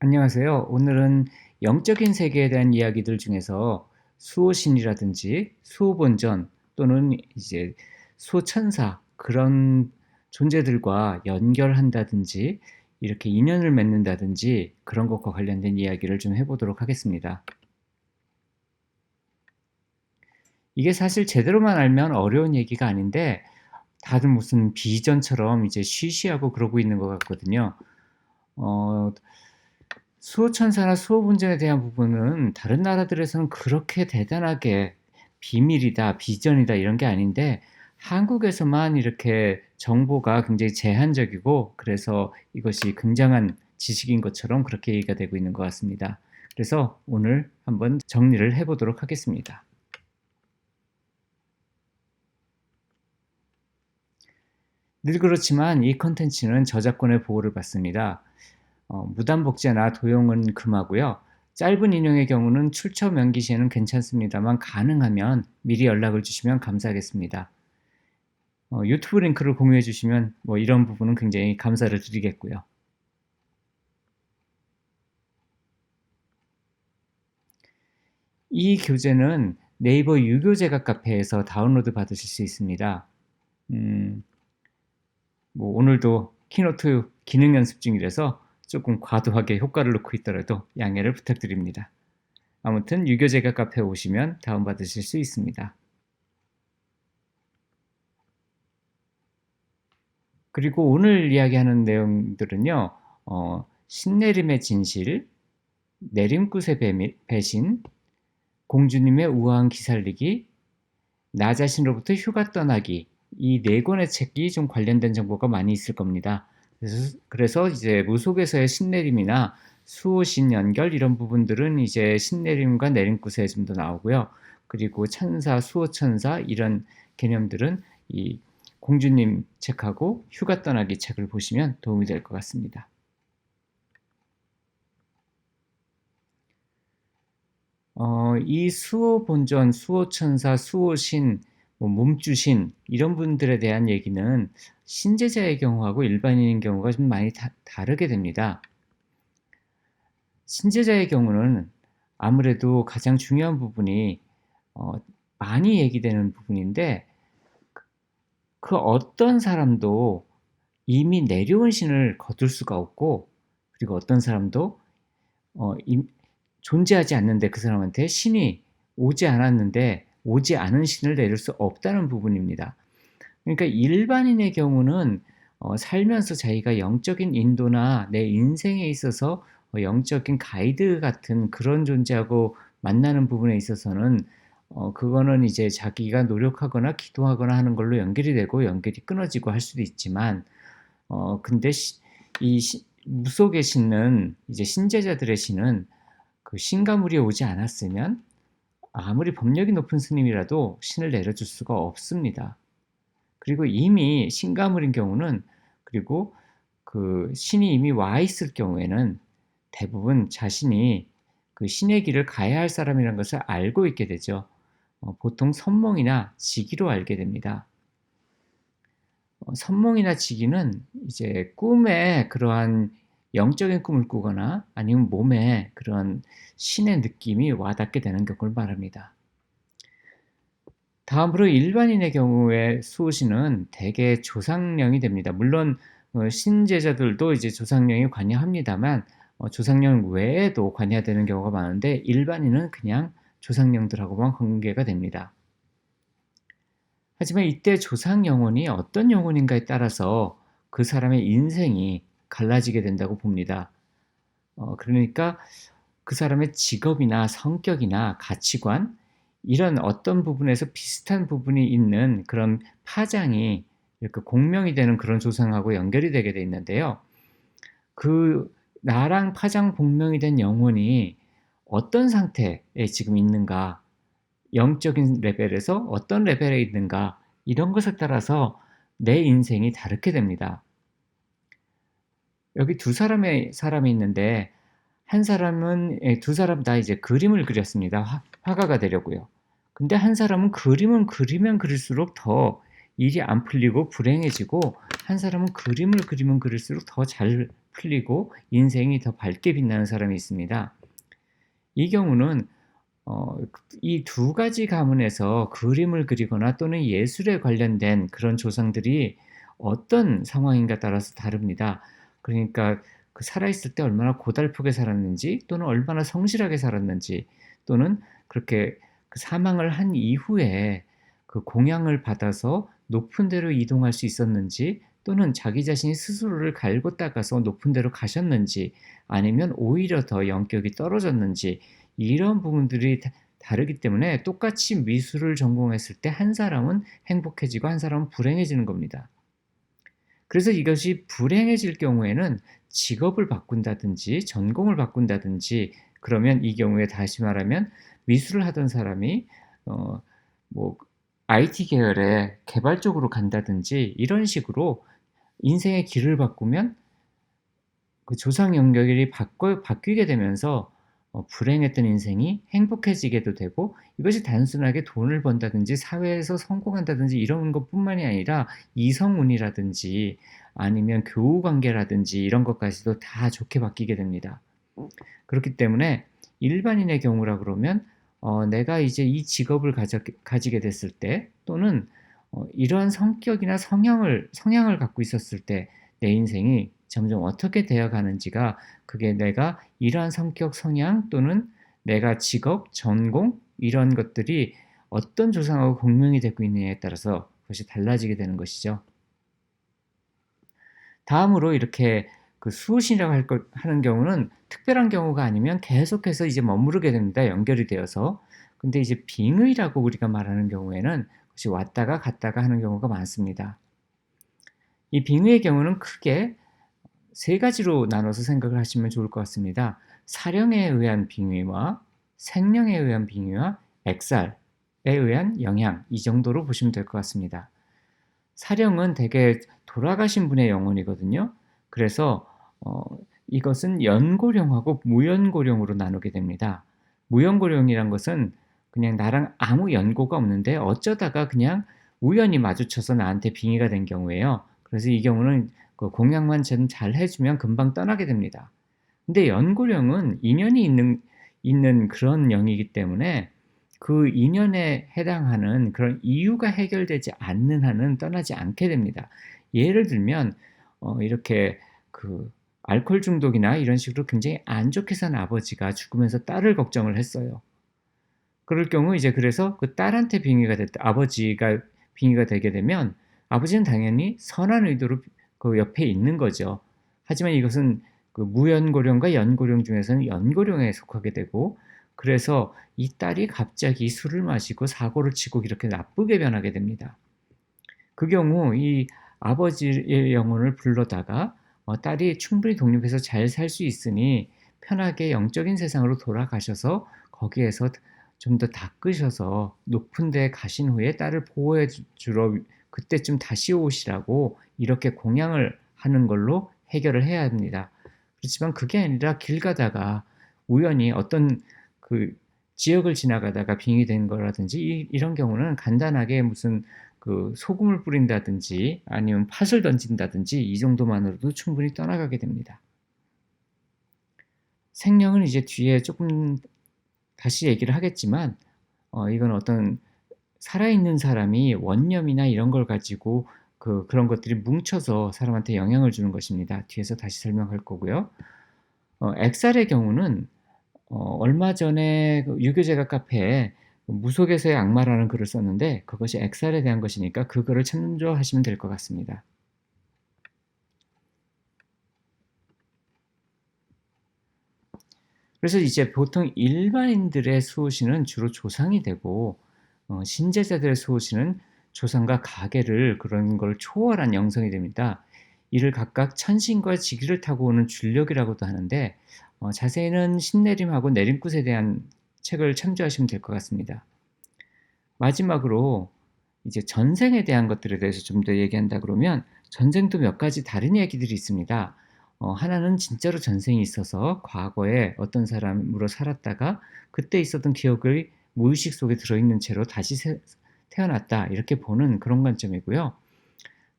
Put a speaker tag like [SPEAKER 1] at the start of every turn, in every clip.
[SPEAKER 1] 안녕하세요. 오늘은 영적인 세계에 대한 이야기들 중에서 수호신이라든지 수호본전 또는 이제 수호천사 그런 존재들과 연결한다든지 이렇게 인연을 맺는다든지 그런 것과 관련된 이야기를 좀 해보도록 하겠습니다. 이게 사실 제대로만 알면 어려운 얘기가 아닌데 다들 무슨 비전처럼 이제 쉬쉬하고 그러고 있는 것 같거든요. 어, 수호천사나 수호본전에 대한 부분은 다른 나라들에서는 그렇게 대단하게 비밀이다, 비전이다 이런 게 아닌데 한국에서만 이렇게 정보가 굉장히 제한적이고 그래서 이것이 굉장한 지식인 것처럼 그렇게 얘기가 되고 있는 것 같습니다. 그래서 오늘 한번 정리를 해보도록 하겠습니다. 늘 그렇지만 이 컨텐츠는 저작권의 보호를 받습니다. 무단 복제나 도용은 금하고요. 짧은 인용의 경우는 출처 명기 시에는 괜찮습니다만 가능하면 미리 연락을 주시면 감사하겠습니다. 유튜브 링크를 공유해 주시면 뭐 이런 부분은 굉장히 감사를 드리겠고요. 이 교재는 네이버 유교재가 카페에서 다운로드 받으실 수 있습니다. 음, 뭐 오늘도 키노트 기능 연습 중이라서 조금 과도하게 효과를 놓고 있더라도 양해를 부탁드립니다. 아무튼 유교재가 카페에 오시면 다운받으실 수 있습니다. 그리고 오늘 이야기하는 내용들은요, 신내림의 진실, 내림굿의 배신, 공주님의 우아한 기살리기, 나 자신으로부터 휴가 떠나기, 이 네 권의 책이 좀 관련된 정보가 많이 있을 겁니다. 그래서 이제 무속에서의 신내림이나 수호신 연결 이런 부분들은 이제 신내림과 내림굿에 좀 더 나오고요. 그리고 천사, 수호천사 이런 개념들은 이 공주님 책하고 휴가 떠나기 책을 보시면 도움이 될 것 같습니다. 이 수호 본전, 수호천사, 수호신, 뭐 몸주신 이런 분들에 대한 얘기는 신제자의 경우하고 일반인인 경우가 좀 많이 다르게 됩니다. 신제자의 경우는 아무래도 가장 중요한 부분이 어, 많이 얘기되는 부분인데 그 어떤 사람도 이미 내려온 신을 거둘 수가 없고 그리고 어떤 사람도 어, 존재하지 않는데 그 사람한테 신이 오지 않았는데 오지 않은 신을 내릴 수 없다는 부분입니다. 그러니까 일반인의 경우는 살면서 자기가 영적인 인도나 내 인생에 있어서 영적인 가이드 같은 그런 존재하고 만나는 부분에 있어서는 그거는 이제 자기가 노력하거나 기도하거나 하는 걸로 연결이 되고 연결이 끊어지고 할 수도 있지만 근데 무속의 신은 이제 신제자들의 신은 그 신가물이 오지 않았으면 아무리 법력이 높은 스님이라도 신을 내려줄 수가 없습니다. 그리고 이미 신가물인 경우는 그리고 그 신이 이미 와 있을 경우에는 대부분 자신이 그 신의 길을 가야 할 사람이라는 것을 알고 있게 되죠. 보통 선몽이나 지기로 알게 됩니다. 선몽이나 지기는 이제 꿈에 그러한 영적인 꿈을 꾸거나 아니면 몸에 그런 신의 느낌이 와닿게 되는 경우를 말합니다. 다음으로 일반인의 경우에 수호신은 대개 조상령이 됩니다. 물론 신제자들도 이제 조상령에 관여합니다만 조상령 외에도 관여되는 경우가 많은데 일반인은 그냥 조상령들하고만 관계가 됩니다. 하지만 이때 조상 영혼이 어떤 영혼인가에 따라서 그 사람의 인생이 갈라지게 된다고 봅니다. 그러니까 그 사람의 직업이나 성격이나 가치관 이런 어떤 부분에서 비슷한 부분이 있는 그런 파장이 이렇게 공명이 되는 그런 조상하고 연결이 되게 돼 있는데요. 그 나랑 파장 공명이 된 영혼이 어떤 상태에 지금 있는가, 영적인 레벨에서 어떤 레벨에 있는가 이런 것에 따라서 내 인생이 다르게 됩니다. 여기 두 사람이 있는데 한 사람은 두 사람 다 이제 그림을 그렸습니다. 화가가 되려고요. 근데 한 사람은 그림은 그리면 그릴수록 더 일이 안 풀리고 불행해지고 한 사람은 그림을 그리면 그릴수록 더 잘 풀리고 인생이 더 밝게 빛나는 사람이 있습니다. 이 경우는 이 두 가지 가문에서 그림을 그리거나 또는 예술에 관련된 그런 조상들이 어떤 상황인가 따라서 다릅니다. 그러니까 그 살아있을 때 얼마나 고달프게 살았는지 또는 얼마나 성실하게 살았는지 또는 그렇게 그 사망을 한 이후에 그 공양을 받아서 높은 데로 이동할 수 있었는지 또는 자기 자신이 스스로를 갈고 닦아서 높은 데로 가셨는지 아니면 오히려 더 영격이 떨어졌는지 이런 부분들이 다르기 때문에 똑같이 미술을 전공했을 때 한 사람은 행복해지고 한 사람은 불행해지는 겁니다. 그래서 이것이 불행해질 경우에는 직업을 바꾼다든지 전공을 바꾼다든지 그러면 이 경우에 다시 말하면 미술을 하던 사람이 뭐 IT 계열의 개발 쪽으로 간다든지 이런 식으로 인생의 길을 바꾸면 그 조상 연결이 바뀌게 되면서 불행했던 인생이 행복해지게도 되고 이것이 단순하게 돈을 번다든지 사회에서 성공한다든지 이런 것뿐만이 아니라 이성운이라든지 아니면 교우 관계라든지 이런 것까지도 다 좋게 바뀌게 됩니다. 그렇기 때문에 일반인의 경우라 그러면 내가 이제 이 직업을 가지게 됐을 때 또는 이러한 성격이나 성향을 갖고 있었을 때 내 인생이 점점 어떻게 되어 가는지가 그게 내가 이러한 성격 성향 또는 내가 직업, 전공 이런 것들이 어떤 조상하고 공명이 되고 있느냐에 따라서 그것이 달라지게 되는 것이죠. 다음으로 이렇게 그 수호신이라고 하는 경우는 특별한 경우가 아니면 계속해서 이제 머무르게 됩니다. 연결이 되어서. 근데 이제 빙의라고 우리가 말하는 경우에는 그것이 왔다가 갔다가 하는 경우가 많습니다. 이 빙의의 경우는 크게 세 가지로 나눠서 생각을 하시면 좋을 것 같습니다. 사령에 의한 빙의와 생령에 의한 빙의와 액살에 의한 영향 이 정도로 보시면 될 것 같습니다. 사령은 대개 돌아가신 분의 영혼이거든요. 그래서 이것은 연고령하고 무연고령으로 나누게 됩니다. 무연고령이란 것은 그냥 나랑 아무 연고가 없는데 어쩌다가 그냥 우연히 마주쳐서 나한테 빙의가 된 경우예요. 그래서 이 경우는 그 공양만 좀 잘 해주면 금방 떠나게 됩니다. 근데 연고령은 인연이 있는 그런 영이기 때문에 그 인연에 해당하는 그런 이유가 해결되지 않는 한은 떠나지 않게 됩니다. 예를 들면 이렇게 그 알코올 중독이나 이런 식으로 굉장히 안 좋게 산 아버지가 죽으면서 딸을 걱정을 했어요. 그럴 경우 이제 그래서 그 딸한테 빙의가 됐다. 아버지가 빙의가 되게 되면 아버지는 당연히 선한 의도로 그 옆에 있는 거죠. 하지만 이것은 그 무연고령과 연고령 중에서는 연고령에 속하게 되고 그래서 이 딸이 갑자기 술을 마시고 사고를 치고 이렇게 나쁘게 변하게 됩니다. 그 경우 이 아버지의 영혼을 불러다가 딸이 충분히 독립해서 잘 살 수 있으니 편하게 영적인 세상으로 돌아가셔서 거기에서 좀 더 닦으셔서 높은 데 가신 후에 딸을 보호해 주러 그때쯤 다시 오시라고 이렇게 공양을 하는 걸로 해결을 해야 합니다. 그렇지만 그게 아니라 길 가다가 우연히 어떤 그 지역을 지나가다가 빙이 된 거라든지 이런 경우는 간단하게 무슨 그 소금을 뿌린다든지 아니면 팥을 던진다든지 이 정도만으로도 충분히 떠나가게 됩니다. 생명은 이제 뒤에 조금 다시 얘기를 하겠지만 이건 어떤 살아있는 사람이 원념이나 이런 걸 가지고 그런 것들이 뭉쳐서 사람한테 영향을 주는 것입니다. 뒤에서 다시 설명할 거고요. 엑살의 경우는 얼마 전에 그 유교제가 카페에 무속에서의 악마라는 글을 썼는데 그것이 엑살에 대한 것이니까 그 글을 참조하시면 될 것 같습니다. 그래서 이제 보통 일반인들의 수호신은 주로 조상이 되고 신제자들의 수호신은 조상과 가계를 그런 걸 초월한 영성이 됩니다. 이를 각각 천신과 지기를 타고 오는 줄력이라고도 하는데 자세히는 신내림하고 내림굿에 대한 책을 참조하시면 될 것 같습니다. 마지막으로 이제 전생에 대한 것들에 대해서 좀 더 얘기한다 그러면 전생도 몇 가지 다른 얘기들이 있습니다. 하나는 진짜로 전생이 있어서 과거에 어떤 사람으로 살았다가 그때 있었던 기억이 무의식 속에 들어있는 채로 다시 태어났다 이렇게 보는 그런 관점이고요.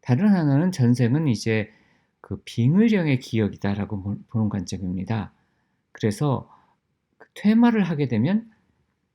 [SPEAKER 1] 다른 하나는 전생은 이제 그 빙의령의 기억이다라고 보는 관점입니다. 그래서 그 퇴마를 하게 되면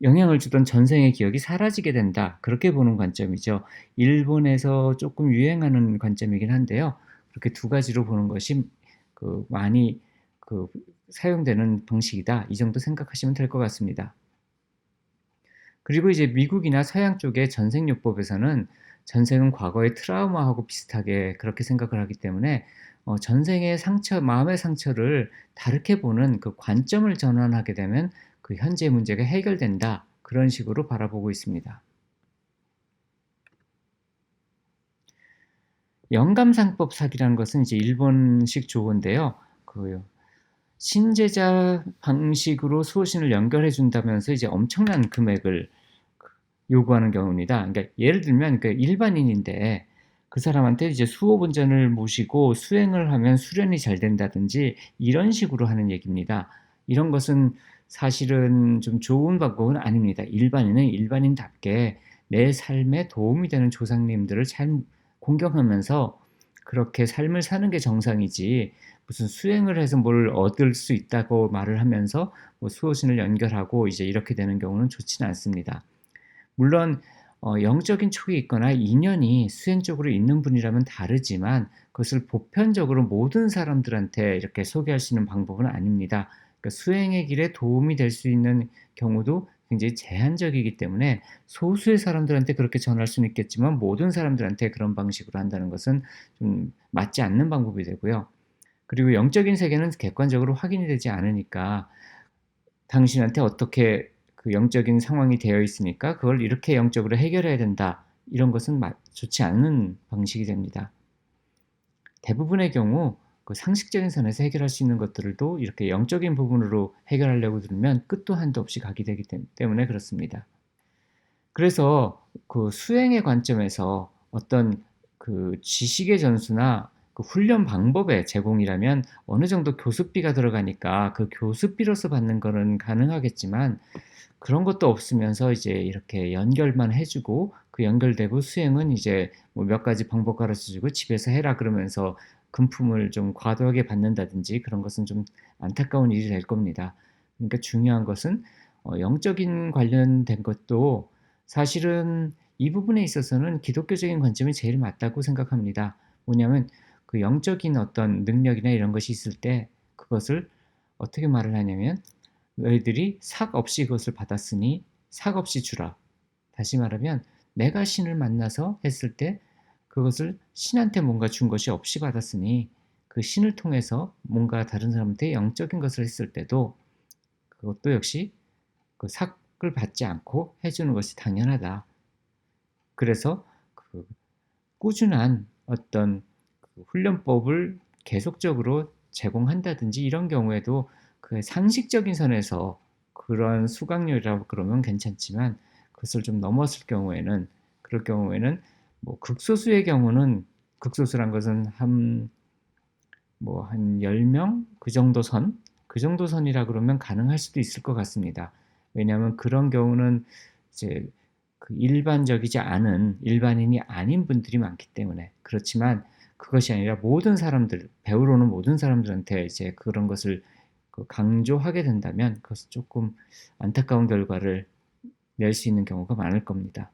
[SPEAKER 1] 영향을 주던 전생의 기억이 사라지게 된다. 그렇게 보는 관점이죠. 일본에서 조금 유행하는 관점이긴 한데요. 그렇게 두 가지로 보는 것이 많이 사용되는 방식이다. 이 정도 생각하시면 될 것 같습니다. 그리고 이제 미국이나 서양 쪽의 전생요법에서는 전생은 과거의 트라우마하고 비슷하게 그렇게 생각을 하기 때문에 전생의 상처, 마음의 상처를 다르게 보는 그 관점을 전환하게 되면 그 현재 문제가 해결된다. 그런 식으로 바라보고 있습니다. 영감상법 사기라는 것은 이제 일본식 조어인데요. 그 신제자 방식으로 수호신을 연결해 준다면서 이제 엄청난 금액을 요구하는 경우입니다. 그러니까 예를 들면 일반인인데 그 사람한테 이제 수호본전을 모시고 수행을 하면 수련이 잘 된다든지 이런 식으로 하는 얘기입니다. 이런 것은 사실은 좀 좋은 방법은 아닙니다. 일반인은 일반인답게 내 삶에 도움이 되는 조상님들을 잘 공경하면서 그렇게 삶을 사는 게 정상이지, 무슨 수행을 해서 뭘 얻을 수 있다고 말을 하면서 뭐 수호신을 연결하고 이제 이렇게 되는 경우는 좋지는 않습니다. 물론 영적인 촉이 있거나 인연이 수행 쪽으로 있는 분이라면 다르지만 그것을 보편적으로 모든 사람들한테 이렇게 소개할 수 있는 방법은 아닙니다. 그러니까 수행의 길에 도움이 될 수 있는 경우도 굉장히 제한적이기 때문에 소수의 사람들한테 그렇게 전할 수는 있겠지만 모든 사람들한테 그런 방식으로 한다는 것은 좀 맞지 않는 방법이 되고요. 그리고 영적인 세계는 객관적으로 확인이 되지 않으니까 당신한테 어떻게 그 영적인 상황이 되어 있으니까 그걸 이렇게 영적으로 해결해야 된다. 이런 것은 좋지 않은 방식이 됩니다. 대부분의 경우 그 상식적인 선에서 해결할 수 있는 것들도 이렇게 영적인 부분으로 해결하려고 들면 끝도 한도 없이 가게 되기 때문에 그렇습니다. 그래서 그 수행의 관점에서 어떤 그 지식의 전수나 그 훈련 방법의 제공이라면 어느 정도 교습비가 들어가니까 그 교습비로서 받는 거는 가능하겠지만 그런 것도 없으면서 이제 이렇게 연결만 해 주고 그 연결되고 수행은 이제 뭐 몇 가지 방법 가르쳐 주고 집에서 해라 그러면서 금품을 좀 과도하게 받는다든지 그런 것은 좀 안타까운 일이 될 겁니다. 그러니까 중요한 것은 영적인 관련된 것도 사실은 이 부분에 있어서는 기독교적인 관점이 제일 맞다고 생각합니다. 뭐냐면 그 영적인 어떤 능력이나 이런 것이 있을 때 그것을 어떻게 말을 하냐면 너희들이 삭 없이 그것을 받았으니 삭 없이 주라. 다시 말하면 내가 신을 만나서 했을 때 그것을 신한테 뭔가 준 것이 없이 받았으니 그 신을 통해서 뭔가 다른 사람한테 영적인 것을 했을 때도 그것도 역시 그 삭을 받지 않고 해주는 것이 당연하다. 그래서 그 꾸준한 어떤 그 훈련법을 계속적으로 제공한다든지 이런 경우에도 그 상식적인 선에서 그런 수강료라고 그러면 괜찮지만 그것을 좀 넘었을 경우에는 그럴 경우에는 뭐 극소수의 경우는 극소수란 것은 한 10명 그 정도 선? 그 정도 선이라 그러면 가능할 수도 있을 것 같습니다. 왜냐하면 그런 경우는 이제 그 일반적이지 않은 일반인이 아닌 분들이 많기 때문에. 그렇지만 그것이 아니라 모든 사람들, 배우러 오는 모든 사람들한테 이제 그런 것을 그 강조하게 된다면 그것은 조금 안타까운 결과를 낼 수 있는 경우가 많을 겁니다.